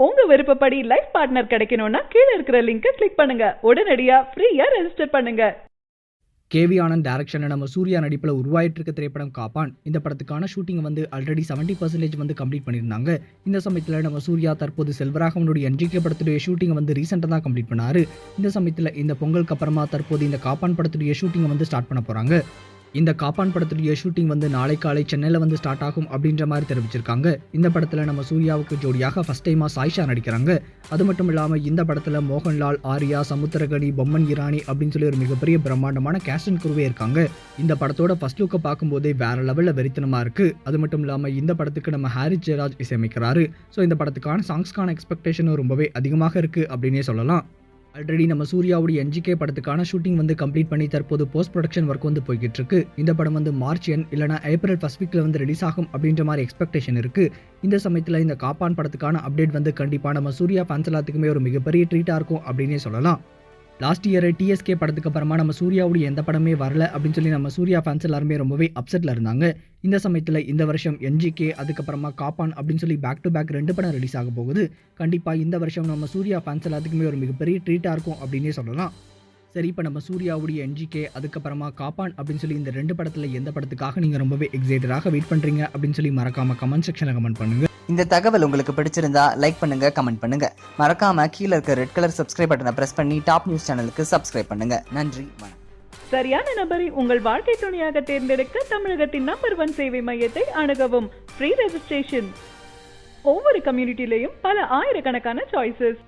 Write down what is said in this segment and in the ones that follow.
உங்க விருப்பப்படி life partner கிடைக்கணும்னா கீழ இருக்கிற லிங்கை கிளிக் பண்ணுங்க. உடனடியா ஃப்ரீயா ரெஜிஸ்டர் பண்ணுங்க. கேவி ஆனந்த் டைரக்ஷனில் நம்ம சூர்யா நடிப்பில் உருவாயிட்டு இருக்க திரைப்படம் காப்பான். இந்த படத்துக்கான ஷூட்டிங் வந்து ஆல்ரெடி 70% வந்து கம்ப்ளீட் பண்ணியிருந்தாங்க. இந்த சமயத்தில் நம்ம சூர்யா தற்போது செல்வராகவனுடைய என்ஜிகே படத்துடைய ஷூட்டிங்கை வந்து ரீசெண்டாக தான் கம்ப்ளீட் பண்ணாரு. இந்த சமயத்தில் இந்த பொங்கலுக்கு அப்புறமா தற்போது இந்த காப்பான் படத்துடைய ஷூட்டிங்கை வந்து ஸ்டார்ட் பண்ண போகிறாங்க. இந்த காப்பான் படத்துடைய ஷூட்டிங் வந்து நாளை காலை சென்னையில் வந்து ஸ்டார்ட் ஆகும் அப்படின்ற மாதிரி தெரிவிச்சிருக்காங்க. இந்த படத்தில் நம்ம சூர்யாவுக்கு ஜோடியாக ஃபர்ஸ்ட் டைமாக சாயிஷா நடிக்கிறாங்க. அது மட்டும் இல்லாமல் இந்த படத்தில் மோகன்லால், ஆர்யா, சமுத்திரகனி, பொம்மன் இரானி அப்படின்னு சொல்லி ஒரு மிகப்பெரிய பிரம்மாண்டமான கேஸ்ட் அண்ட் குருவே இருக்காங்க. இந்த படத்தோட ஃபர்ஸ்ட் லுக்கை பார்க்கும்போதே வேற லெவலில் வெறித்தனமாக இருக்குது. அது மட்டும் இல்லாமல் இந்த படத்துக்கு நம்ம ஹாரிஸ் ஜெயராஜ் இசையமைக்கிறாரு. ஸோ இந்த படத்துக்கான சாங்ஸ்க்கான எக்ஸ்பெக்டேஷனும் ரொம்பவே அதிகமாக இருக்குது அப்படின்னே சொல்லலாம். ஆல்ரெடி நம்ம சூர்யாவுடைய என்ஜிகே படத்துக்கான ஷூட்டிங் வந்து கம்ப்ளீட் பண்ணி தற்போது போஸ்ட் ப்ரொடக்ஷன் ஒர்க் வந்து போய்கிட்டு இருக்கு. இந்த படம் வந்து மார்ச் எண்ட் இல்லைனா ஏப்ரல் ஃபர்ஸ்ட் வீக்ல வந்து ரிலீஸ் ஆகும் அப்படின்ற மாதிரி எக்ஸ்பெக்டேஷன் இருக்கு. இந்த சமயத்தில் இந்த காப்பான் படத்துக்கான அப்டேட் வந்து கண்டிப்பாக நம்ம சூர்யா ஃபேன்ஸ் எல்லாத்துக்குமே ஒரு மிகப்பெரிய ட்ரீட்டாக இருக்கும் அப்படின்னே சொல்லலாம். லாஸ்ட் இயர் டிஎஸ்கே படத்துக்கு அப்புறமா நம்ம சூர்யாவுடைய எந்த படமே வரல அப்படின்னு சொல்லி நம்ம சூர்யா ஃபேன்ஸ் எல்லாருமே ரொம்பவே அப்செட்டில் இருந்தாங்க. இந்த சமயத்தில் இந்த வருஷம் என்ஜிகே அதுக்கப்புறமா காப்பான் அப்படின்னு சொல்லி பேக் டு பேக் 2 படம் ரிலீஸ் ஆக போகுது. கண்டிப்பாக இந்த வருஷம் நம்ம சூர்யா ஃபேன்ஸ் எல்லாத்துக்குமே ஒரு மிகப்பெரிய ட்ரீட்டாக இருக்கும் அப்படின்னே சொல்லலாம். சரி, இப்போ நம்ம சூர்யாவுடைய என்ஜிகே அதுக்கப்புறமா காப்பான் அப்படின்னு சொல்லி இந்த 2 படத்தில் எந்த படத்துக்காக நீங்கள் ரொம்பவே எக்ஸைட்டடாக வெயிட் பண்ணுறீங்க அப்படின்னு சொல்லி மறக்காமல் கமெண்ட் செக்ஷனில் கமெண்ட் பண்ணுங்கள். இந்த தகவல் உங்களுக்கு பிடிச்சிருந்தா லைக் பண்ணுங்க, கமெண்ட் பண்ணுங்க. மறக்காம கீழே இருக்க ரெட் கலர் சப்ஸ்கிரைப் பட்டனை பிரஸ் பண்ணி டாப் நியூஸ் சேனலுக்கு சப்ஸ்கிரைப் பண்ணுங்க. நன்றி, வணக்கம். சரியான நபரை உங்கள் வாழ்க்கை துணையாக தேர்ந்தெடுக்க தமிழகத்தின் நம்பர் 1 சேவை மையத்தை அணுகவும். Free registration. ஒவ்வொரு கம்யூனிட்டிலையும் பல ஆயிரக்கணக்கான சாய்ஸஸ்.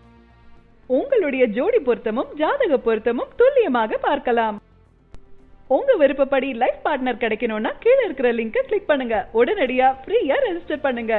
உங்களுடைய ஜோடி பொருத்தமும் ஜாதக பொருத்தமும் துல்லியமாக பார்க்கலாம். உங்க விருப்பப்படி லைஃப் பார்ட்னர் கிடைக்கணும்னா கீழ இருக்கிற லிங்கை கிளிக் பண்ணுங்க. உடனடியா ஃப்ரீயா ரெஜிஸ்டர் பண்ணுங்க.